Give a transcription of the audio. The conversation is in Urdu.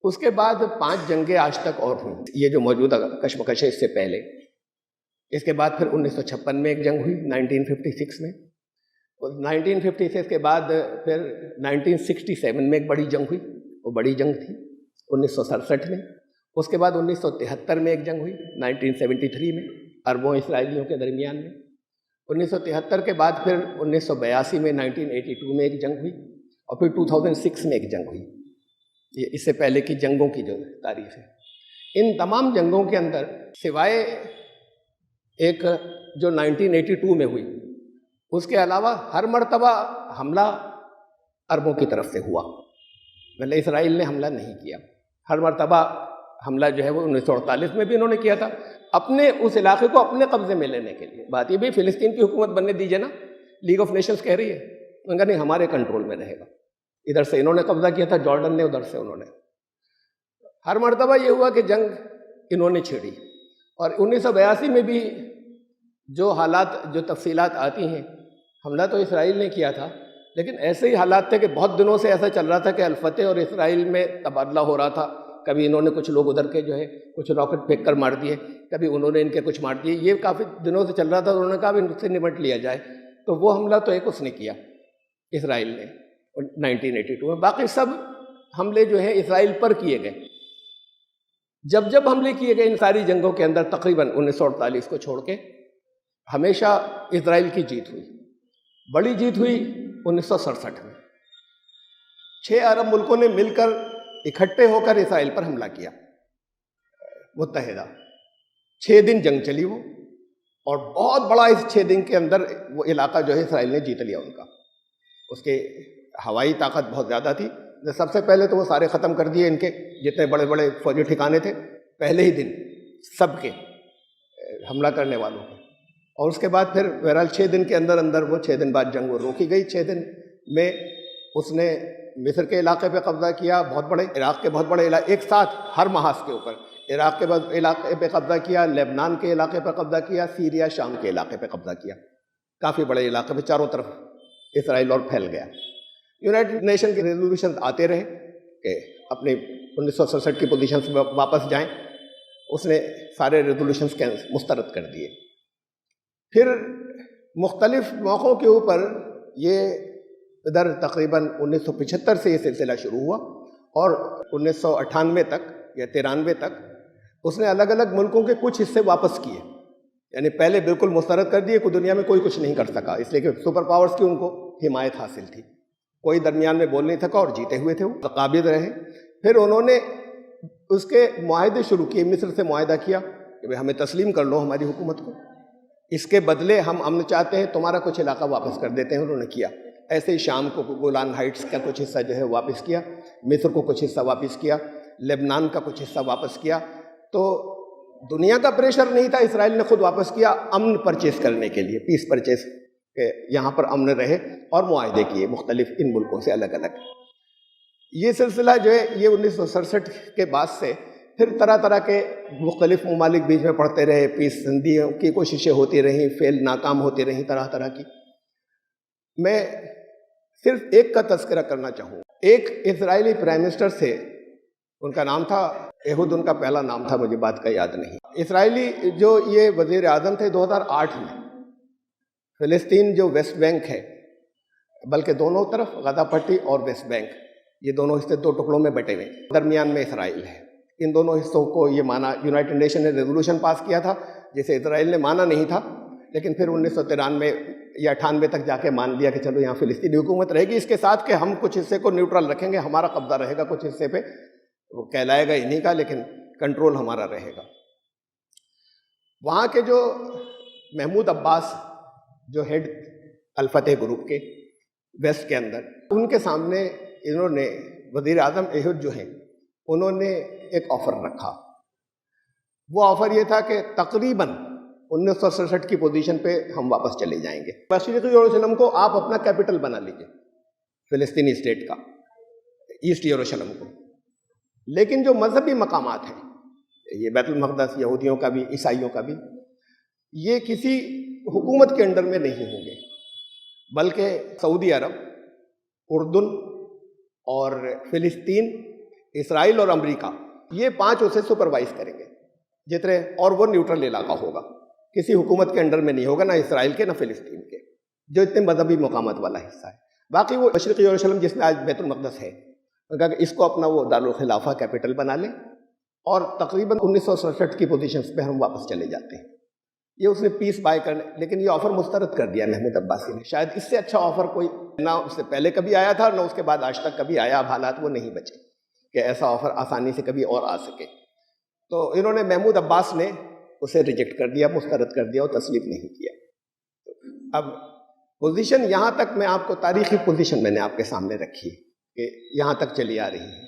اس کے بعد 5 جنگیں آج تک اور ہوئیں، یہ جو موجودہ کشمکش ہے اس سے پہلے۔ اس کے بعد پھر 1956 میں ایک جنگ ہوئی 1956 میں، اور 1956 کے بعد پھر 1967 میں ایک بڑی جنگ ہوئی، وہ بڑی جنگ تھی 1967 میں۔ اس کے بعد 1973 میں ایک جنگ ہوئی 1973 میں عربوں اسرائیلیوں کے درمیان میں۔ 1973 کے بعد پھر 1982 میں 1982 میں ایک جنگ ہوئی، اور پھر 2006 میں ایک جنگ ہوئی۔ یہ اس سے پہلے کی جنگوں کی جو تاریخ ہے، ان تمام جنگوں کے اندر سوائے ایک جو 1982 میں ہوئی، اس کے علاوہ ہر مرتبہ حملہ عربوں کی طرف سے ہوا، مطلب اسرائیل نے حملہ نہیں کیا۔ ہر مرتبہ حملہ جو ہے وہ 1948 میں بھی انہوں نے کیا تھا، اپنے اس علاقے کو اپنے قبضے میں لینے کے لیے۔ بات یہ بھی فلسطین کی حکومت بننے دیجیے نا، لیگ آف نیشنز کہہ رہی ہے، انہوں نے کہا نہیں ہمارے کنٹرول میں رہے گا۔ ادھر سے انہوں نے قبضہ کیا تھا جارڈن نے، ادھر سے انہوں نے۔ ہر مرتبہ یہ ہوا کہ جنگ انہوں نے چھیڑی، اور 1982 میں بھی جو حالات جو تفصیلات آتی ہیں، حملہ تو اسرائیل نے کیا تھا، لیکن ایسے ہی حالات تھے کہ بہت دنوں سے ایسا چل رہا تھا کہ الفتح اور اسرائیل میں تبادلہ ہو رہا تھا۔ کبھی انہوں نے کچھ لوگ ادھر کے جو ہے کچھ راکٹ پھینک کر مار دیے، کبھی انہوں نے ان کے کچھ مار دیے، یہ کافی دنوں سے چل رہا تھا۔ انہوں نے کہا ان سے نمٹ لیا جائے، تو وہ حملہ تو ایک اس نے کیا اسرائیل نے 1982 میں، باقی سب حملے جو ہیں اسرائیل پر کیے گئے۔ جب جب حملے کیے گئے ان ساری جنگوں کے اندر تقریباً 1948 کو چھوڑ کے ہمیشہ اسرائیل کی جیت ہوئی۔ بڑی جیت ہوئی 1967 میں، 6 عرب ملکوں نے مل کر اکٹھے ہو کر اسرائیل پر حملہ کیا، متحدہ۔ 6 دن جنگ چلی وہ، اور بہت بڑا اس 6 دن کے اندر وہ علاقہ جو ہے اسرائیل نے جیت لیا ان کا۔ اس کے ہوائی طاقت بہت زیادہ تھی، سب سے پہلے تو وہ سارے ختم کر دیے ان کے جتنے بڑے بڑے فوجی ٹھکانے تھے پہلے ہی دن، سب کے حملہ کرنے والوں کے۔ اور اس کے بعد پھر بہرحال 6 دن کے اندر اندر وہ 6 دن بعد جنگ وہ روکی گئی۔ 6 دن میں اس نے مصر کے علاقے پہ قبضہ کیا، بہت بڑے عراق کے بہت بڑے علاقے ایک ساتھ ہر محاذ کے اوپر، عراق کے علاقے پہ قبضہ کیا، لیبنان کے علاقے پہ قبضہ کیا، سیریا شام کے علاقے پہ قبضہ کیا، کافی بڑے علاقے پہ چاروں طرف اسرائیل اور پھیل گیا۔ یونائٹڈ نیشن کے ریزولوشن آتے رہے کہ اپنی 1967 کی پوزیشن سے واپس جائیں، اس نے سارے ریزولوشنز مسترد کر دیے۔ پھر مختلف موقعوں کے اوپر یہ ادھر تقریباً 1975 سے یہ سلسلہ شروع ہوا، اور 1998 تک یا 93 تک اس نے الگ الگ ملکوں کے کچھ حصے واپس کیے، یعنی پہلے بالکل مسترد کر دیے کہ دنیا میں کوئی کچھ نہیں کر سکا، اس لیے کہ سپر پاورز کی ان کو حمایت حاصل تھی، کوئی درمیان میں بول نہیں سکا، اور جیتے ہوئے تھے وہ قابض رہے۔ پھر انہوں نے اس کے معاہدے شروع کیے، مصر سے معاہدہ کیا کہ بھئی ہمیں تسلیم کر لو ہماری حکومت کو، اس کے بدلے ہم امن چاہتے ہیں، تمہارا کچھ علاقہ واپس کر دیتے ہیں۔ انہوں نے کیا ایسے ہی، شام کو گولان ہائٹس کا کچھ حصہ جو ہے واپس کیا، مصر کو کچھ حصہ واپس کیا، لیبنان کا کچھ حصہ واپس کیا۔ تو دنیا کا پریشر نہیں تھا، اسرائیل نے خود واپس کیا امن پرچیز کرنے کے لیے، پیس پرچیز، کہ یہاں پر امن رہے، اور معاہدے کیے مختلف ان ملکوں سے الگ الگ۔ یہ سلسلہ جو ہے یہ 1967 کے بعد سے پھر طرح طرح کے مختلف ممالک بیچ میں پڑھتے رہے، پیس سندھیوں کی کوششیں ہوتی رہیں، فیل ناکام ہوتی رہیں طرح طرح کی۔ میں صرف ایک کا تذکرہ کرنا چاہوں، ایک اسرائیلی پرائم منسٹر سے، ان کا نام تھا ایہود، ان کا پہلا نام تھا، مجھے بات کا یاد نہیں۔ اسرائیلی جو یہ وزیر اعظم تھے 2008 میں، فلسطین جو ویسٹ بینک ہے، بلکہ دونوں طرف غزہ پٹی اور ویسٹ بینک، یہ دونوں حصے 2 ٹکڑوں میں بٹے ہوئے، درمیان میں اسرائیل ہے۔ ان دونوں حصوں کو یہ مانا، یونائٹڈ نیشن نے ریزولوشن پاس کیا تھا جسے اسرائیل نے مانا نہیں تھا، لیکن پھر 1993 یا 98 تک جا کے مان لیا کہ چلو یہاں فلسطینی حکومت رہے گی، اس کے ساتھ کہ ہم کچھ حصے کو نیوٹرل رکھیں گے، ہمارا قبضہ رہے گا کچھ حصے پہ، وہ کہلائے گا انہی کا، لیکن کنٹرول ہمارا رہے گا۔ وہاں کے جو محمود عباس جو ہیڈ الفتح گروپ کے ویسٹ کے اندر، ان کے سامنے انہوں نے، وزیر اعظم ایہود جو ہیں، انہوں نے ایک آفر رکھا۔ وہ آفر یہ تھا کہ تقریباً 1967 کی پوزیشن پہ ہم واپس چلے جائیں گے، مشرقی یروشلم کو آپ اپنا کیپٹل بنا لیجئے، فلسطینی اسٹیٹ کا، ایسٹ یروشلم کو، لیکن جو مذہبی مقامات ہیں، یہ بیت المقدس، یہودیوں کا بھی، عیسائیوں کا بھی، یہ کسی حکومت کے انڈر میں نہیں ہوں گے، بلکہ سعودی عرب، اردن اور فلسطین، اسرائیل اور امریکہ یہ 5 اسے سپروائز کریں گے جتنے، اور وہ نیوٹرل علاقہ ہوگا، کسی حکومت کے انڈر میں نہیں ہوگا، نہ اسرائیل کے نہ فلسطین کے، جو اتنے مذہبی مقامات والا حصہ ہے۔ باقی وہ مشرقی یروشلم جس میں آج بیت المقدس ہے، کہا کہ اس کو اپنا وہ دارالخلافہ کیپٹل بنا لیں، اور تقریباً 1967 کی پوزیشنز پہ ہم واپس چلے جاتے ہیں۔ یہ اس نے پیس بائی کرنے، لیکن یہ آفر مسترد کر دیا محمود عباسی نے۔ شاید اس سے اچھا آفر کوئی نہ اس سے پہلے کبھی آیا تھا، نہ اس کے بعد آج تک کبھی آیا۔ اب حالات وہ نہیں بچے کہ ایسا آفر آسانی سے کبھی اور آ سکے، تو انہوں نے، محمود عباس نے اسے ریجیکٹ کر دیا، مسترد کر دیا اور تسلیم نہیں کیا۔ اب پوزیشن یہاں تک، میں آپ کو تاریخی پوزیشن میں نے آپ کے سامنے رکھی کہ یہاں تک چلی آ رہی ہے۔